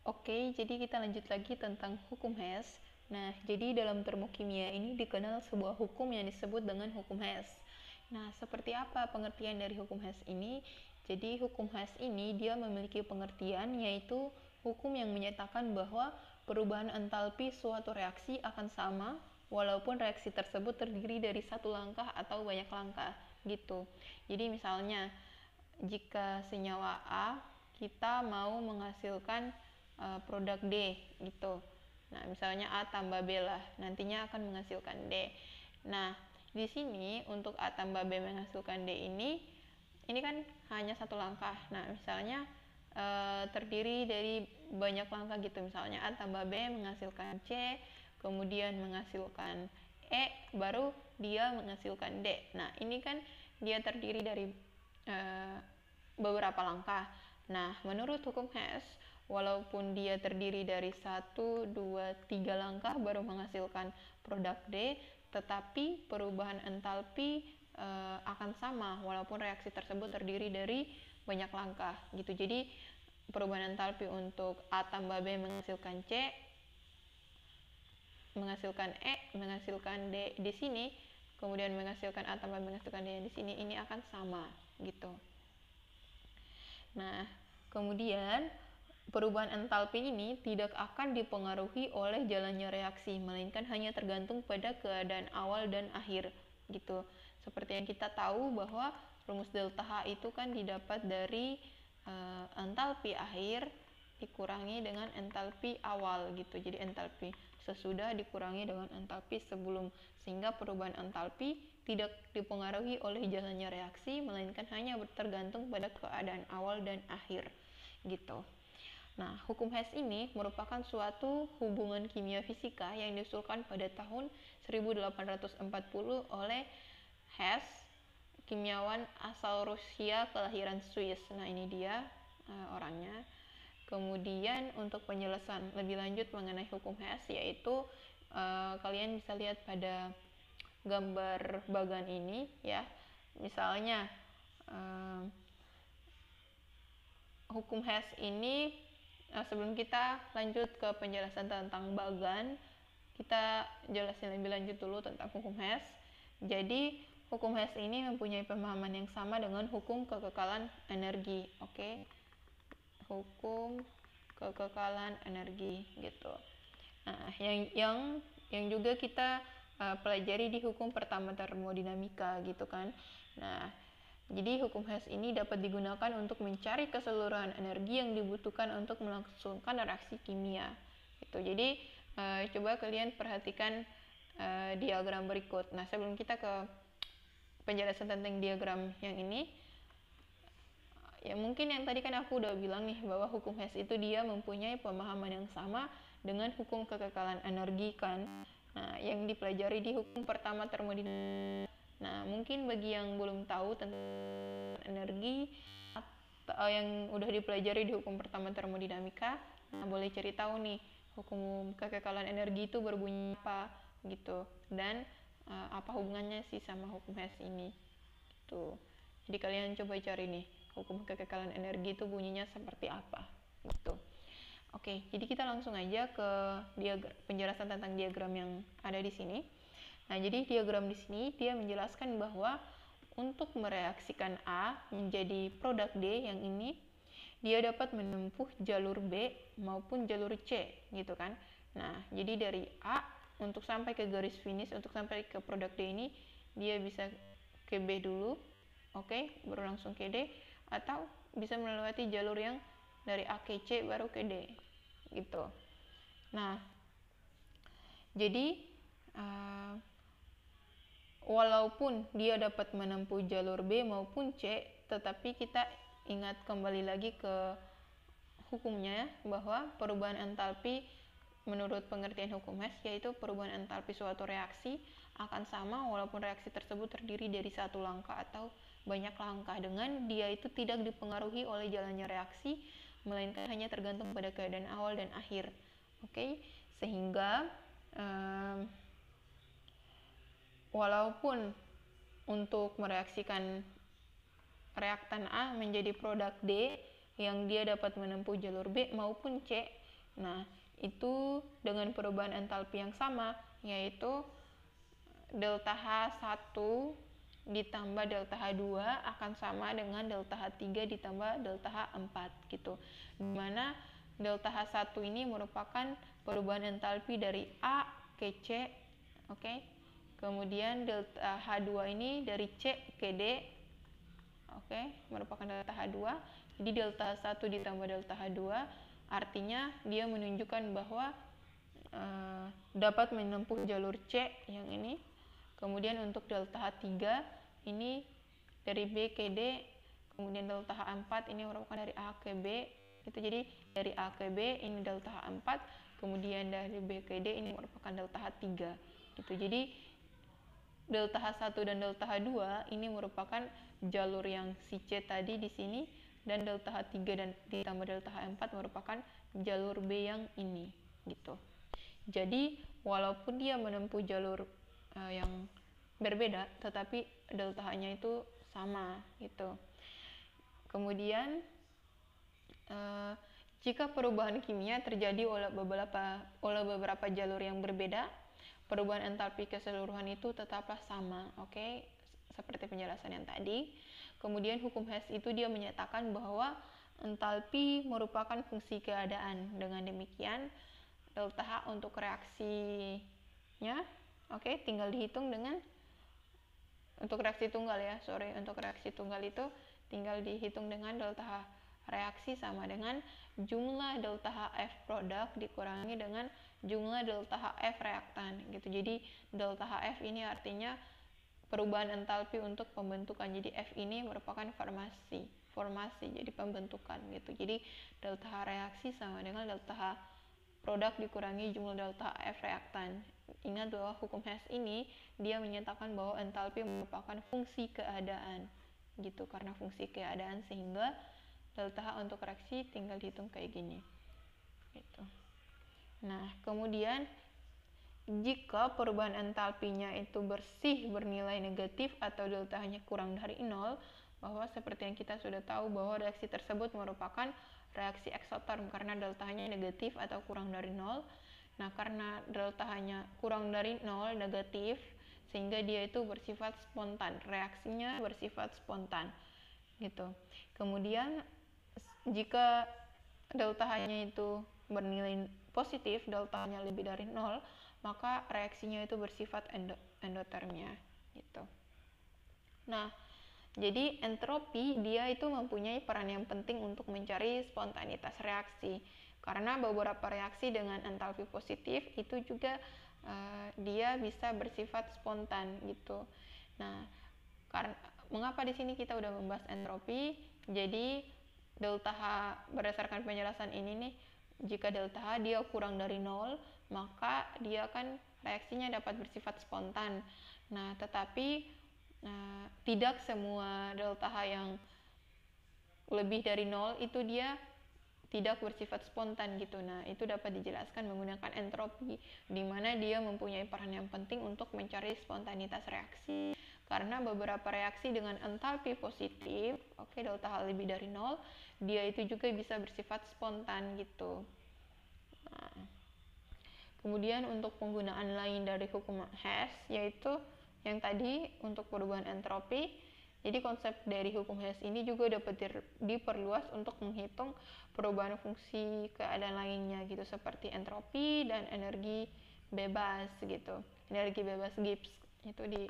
Oke, jadi kita lanjut lagi tentang hukum Hess. Nah, jadi dalam termokimia ini dikenal sebuah hukum yang disebut dengan hukum Hess. Nah, seperti apa pengertian dari hukum Hess ini? Jadi, hukum Hess ini dia memiliki pengertian yaitu hukum yang menyatakan bahwa perubahan entalpi suatu reaksi akan sama walaupun reaksi tersebut terdiri dari satu langkah atau banyak langkah, gitu. Jadi, misalnya jika senyawa A kita mau menghasilkan produk D gitu. Nah, misalnya A tambah B lah, nantinya akan menghasilkan D. Nah, di sini untuk A tambah B menghasilkan D ini kan hanya satu langkah. Nah, misalnya terdiri dari banyak langkah gitu. Misalnya A tambah B menghasilkan C, kemudian menghasilkan E, baru dia menghasilkan D. Nah, ini kan dia terdiri dari beberapa langkah. Nah, menurut hukum Hess, walaupun dia terdiri dari 1, 2, 3 langkah baru menghasilkan produk D, tetapi perubahan entalpi akan sama walaupun reaksi tersebut terdiri dari banyak langkah gitu. Jadi perubahan entalpi untuk A tambah B menghasilkan C, menghasilkan E, menghasilkan D di sini, kemudian menghasilkan A tambah B menghasilkan D di sini, ini akan sama gitu. Nah, kemudian perubahan entalpi ini tidak akan dipengaruhi oleh jalannya reaksi, melainkan hanya tergantung pada keadaan awal dan akhir gitu. Seperti yang kita tahu bahwa rumus delta H itu kan didapat dari entalpi akhir dikurangi dengan entalpi awal gitu. Jadi entalpi sesudah dikurangi dengan entalpi sebelum, sehingga perubahan entalpi tidak dipengaruhi oleh jalannya reaksi, melainkan hanya tergantung pada keadaan awal dan akhir gitu. Nah, hukum Hess ini merupakan suatu hubungan kimia fisika yang diusulkan pada tahun 1840 oleh Hess, kimiawan asal Rusia kelahiran Swiss. Nah, ini dia orangnya. Kemudian untuk penjelasan lebih lanjut mengenai hukum Hess, yaitu kalian bisa lihat pada gambar bagan ini ya. Misalnya hukum Hess ini, sebelum kita lanjut ke penjelasan tentang bagan, kita jelasin lebih lanjut dulu tentang hukum Hess. Jadi hukum Hess ini mempunyai pemahaman yang sama dengan hukum kekekalan energi. Oke. Hukum kekekalan energi gitu. Nah, yang juga kita pelajari di hukum pertama termodinamika gitu kan. Nah, jadi hukum Hess ini dapat digunakan untuk mencari keseluruhan energi yang dibutuhkan untuk melangsungkan reaksi kimia. Gitu. Jadi coba kalian perhatikan diagram berikut. Nah, sebelum kita ke penjelasan tentang diagram yang ini, ya mungkin yang tadi kan aku udah bilang nih bahwa hukum Hess itu dia mempunyai pemahaman yang sama dengan hukum kekekalan energi kan. Nah, yang dipelajari di hukum pertama termodinamika. Nah, mungkin bagi yang belum tahu tentang energi atau yang udah dipelajari di hukum pertama termodinamika, nah boleh cari tahu nih hukum kekekalan energi itu berbunyi apa gitu, dan apa hubungannya sih sama hukum Hess ini gitu. Jadi kalian coba cari nih hukum kekekalan energi itu bunyinya seperti apa gitu. Oke, jadi kita langsung aja ke penjelasan tentang diagram yang ada di sini. Nah, jadi diagram di sini dia menjelaskan bahwa untuk mereaksikan A menjadi produk D yang ini, dia dapat menempuh jalur B maupun jalur C gitu kan. Nah, jadi dari A untuk sampai ke garis finish, untuk sampai ke produk D ini, dia bisa ke B dulu, oke, baru langsung ke D, atau bisa melewati jalur yang dari A ke C baru ke D gitu. Nah, jadi walaupun dia dapat menempuh jalur B maupun C, tetapi kita ingat kembali lagi ke hukumnya bahwa perubahan entalpi menurut pengertian hukum Hess yaitu perubahan entalpi suatu reaksi akan sama walaupun reaksi tersebut terdiri dari satu langkah atau banyak langkah, dengan dia itu tidak dipengaruhi oleh jalannya reaksi, melainkan hanya tergantung pada keadaan awal dan akhir. Oke, sehingga walaupun untuk mereaksikan reaktan A menjadi produk D yang dia dapat menempuh jalur B maupun C, Nah, itu dengan perubahan entalpi yang sama, yaitu delta H1 ditambah delta H2 akan sama dengan delta H3 ditambah delta H4 gitu. Dimana delta H1 ini merupakan perubahan entalpi dari A ke C, oke. Kemudian delta H2 ini dari C ke D, oke, merupakan delta H2. Jadi delta H1 ditambah delta H2 artinya dia menunjukkan bahwa dapat menempuh jalur C yang ini. Kemudian untuk delta H3 ini dari B ke D, kemudian delta H4 ini merupakan dari A ke B gitu. Jadi dari A ke B ini delta H4, kemudian dari B ke D ini merupakan delta H3 gitu. Jadi delta H1 dan delta H2 ini merupakan jalur yang si C tadi di sini, dan delta H3 dan ditambah delta H4 merupakan jalur B yang ini gitu. Jadi walaupun dia menempuh jalur yang berbeda, tetapi delta H-nya itu sama gitu. Kemudian jika perubahan kimia terjadi oleh beberapa jalur yang berbeda, perubahan entalpi keseluruhan itu tetaplah sama, oke? Seperti penjelasan yang tadi. Kemudian hukum Hess itu dia menyatakan bahwa entalpi merupakan fungsi keadaan. Dengan demikian, delta H untuk reaksinya, oke, tinggal dihitung dengan untuk reaksi tunggal ya, untuk reaksi tunggal itu tinggal dihitung dengan delta H reaksi sama dengan jumlah delta HF produk dikurangi dengan jumlah delta HF reaktan gitu. Jadi delta HF ini artinya perubahan entalpi untuk pembentukan. Jadi F ini merupakan formasi jadi pembentukan gitu. Jadi delta H reaksi sama dengan delta H produk dikurangi jumlah delta F reaktan. Ingat bahwa hukum Hess ini dia menyatakan bahwa entalpi merupakan fungsi keadaan gitu, karena fungsi keadaan sehingga delta H untuk reaksi tinggal dihitung kayak gini gitu. Nah, kemudian jika perubahan entalpinya itu bersih bernilai negatif atau delta H-nya kurang dari 0, bahwa seperti yang kita sudah tahu bahwa reaksi tersebut merupakan reaksi eksoterm karena delta H-nya negatif atau kurang dari 0. Nah, karena delta H-nya kurang dari 0 negatif, sehingga dia itu bersifat spontan, reaksinya bersifat spontan gitu. Kemudian jika delta H-nya itu bernilai positif, delta H-nya lebih dari 0, maka reaksinya itu bersifat endotermia gitu. Nah, jadi entropi dia itu mempunyai peran yang penting untuk mencari spontanitas reaksi. Karena beberapa reaksi dengan entalpi positif itu juga dia bisa bersifat spontan gitu. Nah, mengapa di sini kita udah membahas entropi? Jadi delta H berdasarkan penjelasan ini nih, jika delta H dia kurang dari 0, maka dia kan reaksinya dapat bersifat spontan. Nah, tetapi tidak semua delta H yang lebih dari 0 itu dia tidak bersifat spontan gitu. Nah, itu dapat dijelaskan menggunakan entropi, di mana dia mempunyai peran yang penting untuk mencari spontanitas reaksi. Karena beberapa reaksi dengan entalpi positif, oke, delta H lebih dari 0, dia itu juga bisa bersifat spontan gitu. Nah, kemudian untuk penggunaan lain dari hukum Hess, yaitu yang tadi untuk perubahan entropi. Jadi konsep dari hukum Hess ini juga dapat diperluas untuk menghitung perubahan fungsi keadaan lainnya gitu, seperti entropi dan energi bebas gitu. Energi bebas Gibbs itu di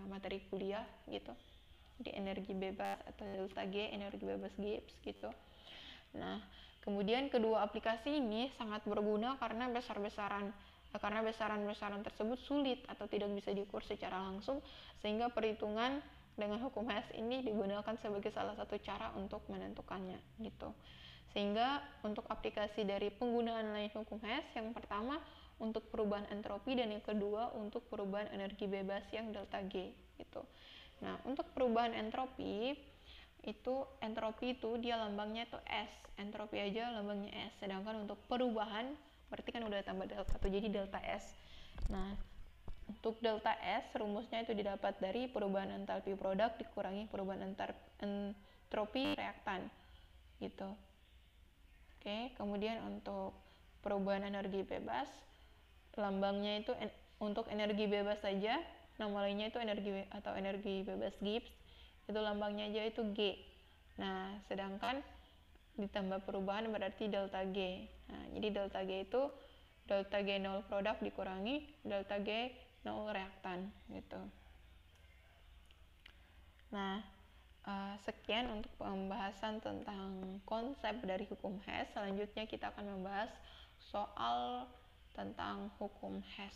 materi kuliah gitu. Jadi energi bebas atau delta G, energi bebas Gibbs gitu. Nah, kemudian kedua aplikasi ini sangat berguna karena besaran-besaran tersebut sulit atau tidak bisa diukur secara langsung, sehingga perhitungan dengan hukum Hess ini digunakan sebagai salah satu cara untuk menentukannya gitu. Sehingga untuk aplikasi dari penggunaan lain hukum Hess, yang pertama untuk perubahan entropi dan yang kedua untuk perubahan energi bebas yang delta G gitu. Nah, untuk perubahan entropi itu dia lambangnya itu S, entropi aja lambangnya S. Sedangkan untuk perubahan berarti kan udah tambah delta tuh, jadi delta S. Nah, untuk delta S rumusnya itu didapat dari perubahan entalpi produk dikurangi perubahan entropi reaktan gitu. Oke, kemudian untuk perubahan energi bebas, lambangnya itu untuk energi bebas saja, nama lainnya itu energi bebas Gibbs, itu lambangnya aja itu G. Nah, sedangkan ditambah perubahan berarti delta G. Nah, jadi delta G itu delta G 0 produk dikurangi delta G 0 reaktan gitu. Nah, sekian untuk pembahasan tentang konsep dari hukum Hess. Selanjutnya kita akan membahas soal tentang hukum Hess.